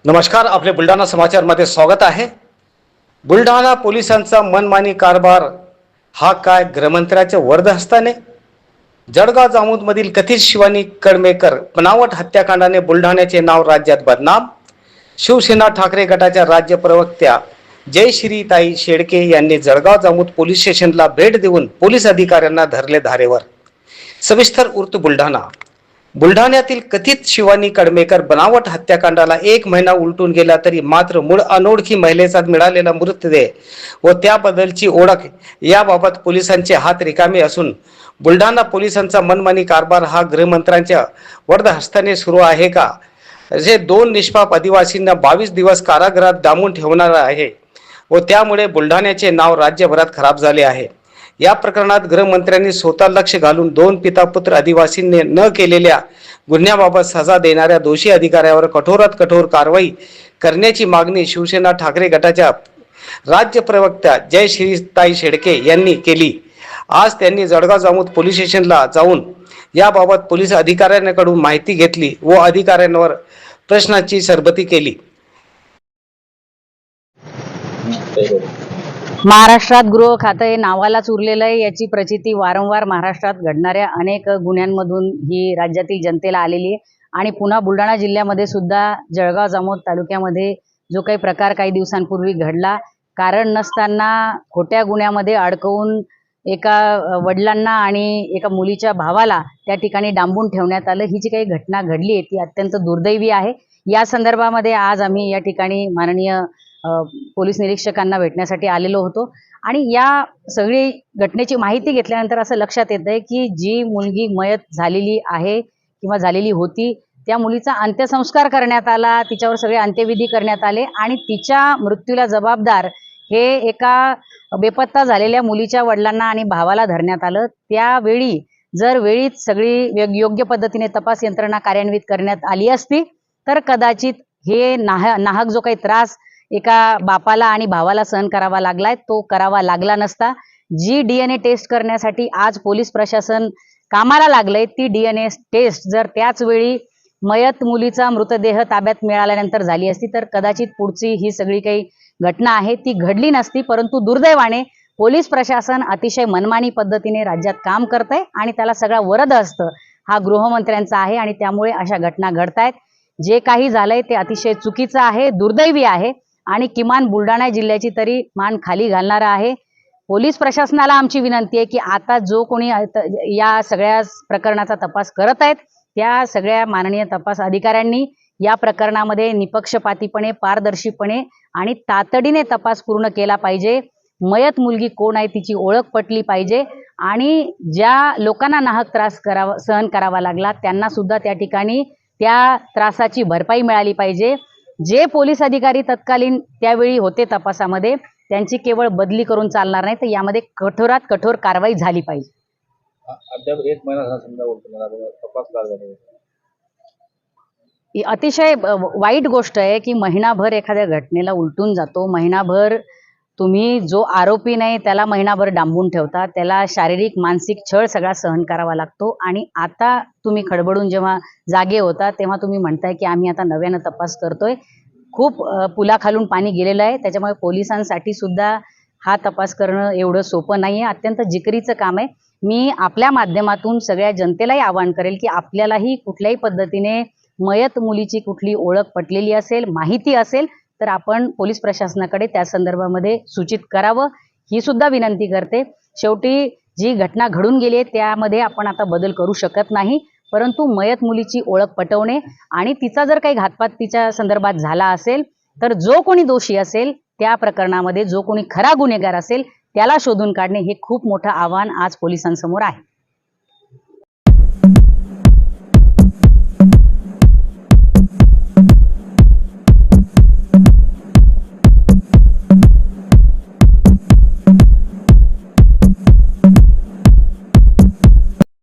नमस्कार, आपले बुलढाणा समाचारमध्ये स्वागत आहे। बुलढाणा पोलिसांचा मनमानी कारभार हा काय गृहमंत्र्याच्या वरदहस्ताने? जळगाव जामोदमधील कथित शिवानी कडमेकर बनावट हत्याकांडाने बुलढाण्याचे नाव राज्यात बदनाम। शिवसेना ठाकरे गटाच्या राज्य प्रवक्त्या जयश्रीताई शेळके यांनी जळगाव जामोद पोलीस स्टेशनला भेट देऊन पोलीस अधिकाऱ्यांना धरले धारेवर। सविस्तर वृत्त बुलढाण्यातील कथित शिवानी कडमेकर बनावट हत्याकांडाला 1 महिना उलटून गेला तरी मात्र मूळ अनोळखी महिलेचा मिळालेला मृतदेह व त्याबद्दलची ओळख याबाबत पोलिसांचे हात रिकामे असून बुलढाणा पोलिसांचा मनमानी कारभार हा गृहमंत्र्यांच्या वरदहस्ताने सुरू आहे का? जे 2 निष्पाप आदिवासींना 22 दिवस कारागृहात डांबून ठेवणार आहे व त्यामुळे बुलढाण्याचे नाव राज्यभरात खराब झाले आहे। या प्रकरणात गृहमंत्र्यांनी स्वतः लक्ष घालून 2 पिता पुत्र आदिवासींनी न केलेल्या गुन्ह्याबाबत सजा देणाऱ्या दोषी अधिकाऱ्यावर कठोरात कठोर कारवाई करण्याची मागणी शिवसेना ठाकरे गटाच्या राज्य प्रवक्त्या जयश्रीताई शेळके यांनी केली। आज त्यांनी जळगाव जामोद पोलीस स्टेशनला जाऊन याबाबत पोलीस अधिकाऱ्यांकडून माहिती घेतली व अधिकाऱ्यांवर प्रश्नांची सरबती केली। महाराष्ट्रात गृह खातं हे नावालाच उरलेलं आहे। याची प्रचिती वारंवार महाराष्ट्रात घडणाऱ्या अनेक गुन्ह्यांमधून ही राज्यातील जनतेला आलेली आहे आणि पुन्हा बुलढाणा जिल्ह्यामध्ये सुद्धा जळगाव जामोद तालुक्यामध्ये जो काही प्रकार काही दिवसांपूर्वी घडला, कारण नसताना खोट्या गुन्ह्यामध्ये अडकवून एका वडिलांना आणि एका मुलीच्या भावाला त्या ठिकाणी डांबून ठेवण्यात आलं। ही जी काही घटना घडली आहे ती अत्यंत दुर्दैवी आहे। या संदर्भामध्ये आज आम्ही या ठिकाणी माननीय पोलीस निरीक्षकांना भेटण्यासाठी आलेलो होतो आणि या सगळी घटनेची माहिती घेतल्यानंतर असं लक्षात येतंय की जी मुलगी मयत झालेली आहे किंवा झालेली होती त्या मुलीचा अंत्यसंस्कार करण्यात आला, तिच्यावर सगळे अंत्यविधी करण्यात आले आणि तिच्या मृत्यूला जबाबदार हे एका बेपत्ता झालेल्या मुलीच्या वडिलांना आणि भावाला धरण्यात आलं। त्यावेळी जर वेळीच सगळी योग्य पद्धतीने तपास यंत्रणा कार्यान्वित करण्यात आली असती तर कदाचित हे नाहक जो काही त्रास एका बापाला आणि भावाला सहन करावा लागलाय तो करावा लागला नसता। जी DNA टेस्ट करण्यासाठी आज पोलीस प्रशासन कामाला लागलंय ती DNA टेस्ट जर त्याच वेळी मयत मुलीचा मृतदेह ताब्यात मिळाल्यानंतर झाली असती तर कदाचित पुढची ही सगळी काही घटना आहे ती घडली नसती। परंतु दुर्दैवाने पोलीस प्रशासन अतिशय मनमानी पद्धतीने राज्यात काम करतंय आणि त्याला सगळा वरदहस्त हा गृहमंत्र्यांचा आहे आणि त्यामुळे अशा घटना घडतायत। जे काही झालंय ते अतिशय चुकीचं आहे, दुर्दैवी आहे आणि किमान बुलढाणा जिल्ह्याची तरी मान खाली घालणारा आहे। पोलीस प्रशासनाला आमची विनंती आहे की आता जो कोणी या सगळ्या प्रकरणाचा तपास करत आहेत त्या सगळ्या माननीय तपास अधिकाऱ्यांनी या प्रकरणामध्ये निपक्षपातीपणे, पारदर्शीपणे आणि तातडीने तपास पूर्ण केला पाहिजे। मयत मुलगी कोण आहे तिची ओळख पटली पाहिजे आणि ज्या लोकांना नाहक त्रास सहन करावा लागला त्यांना सुद्धा त्या ठिकाणी त्या त्रासाची भरपाई मिळाली पाहिजे। जे पोलीस अधिकारी तत्कालीन त्यावेळी होते तपासामध्ये त्यांची केवळ बदली करून चालणार नाही, तर यामध्ये कठोरात कठोर कारवाई झाली पाहिजे। अद्याप 1 महिना समजा तपास कारवाई अतिशय वाईट गोष्ट आहे की महिनाभर एखाद्या घटनेला उलटून जातो। महिनाभर तुम्ही जो आरोपी नाही त्याला महिनाभर डांबून ठेवता, त्याला शारीरिक मानसिक छळ सगळा सहन करावा लागतो आणि आता तुम्ही खडबडून जेव्हा जागे होता तेव्हा तुम्ही म्हणताय की आम्ही आता नव्यानं तपास करतोय। खूप पुलाखालून पाणी गेलेलं आहे, त्याच्यामुळे पोलिसांसाठी सुद्धा हा तपास करणं एवढं सोपं नाही आहे, अत्यंत जिकिरीचं काम आहे। मी आपल्या माध्यमातून सगळ्या जनतेलाही आवाहन करेल की आपल्यालाही कुठल्याही पद्धतीने मयत मुलीची कुठली ओळख पटलेली असेल, माहिती असेल तर आपण पोलीस प्रशासनाकडे त्या संदर्भामध्ये सूचित करावं ही सुद्धा विनंती करते। शेवटी जी घटना घडून गेली आहे त्यामध्ये आपण आता बदल करू शकत नाही, परंतु मयत मुलीची ओळख पटवणे आणि तिचा जर काही घातपात तिच्या संदर्भात झाला असेल तर जो कोणी दोषी असेल त्या प्रकरणामध्ये जो कोणी खरा गुन्हेगार असेल त्याला शोधून काढणे हे खूप मोठं आव्हान आज पोलिसांसमोर आहे।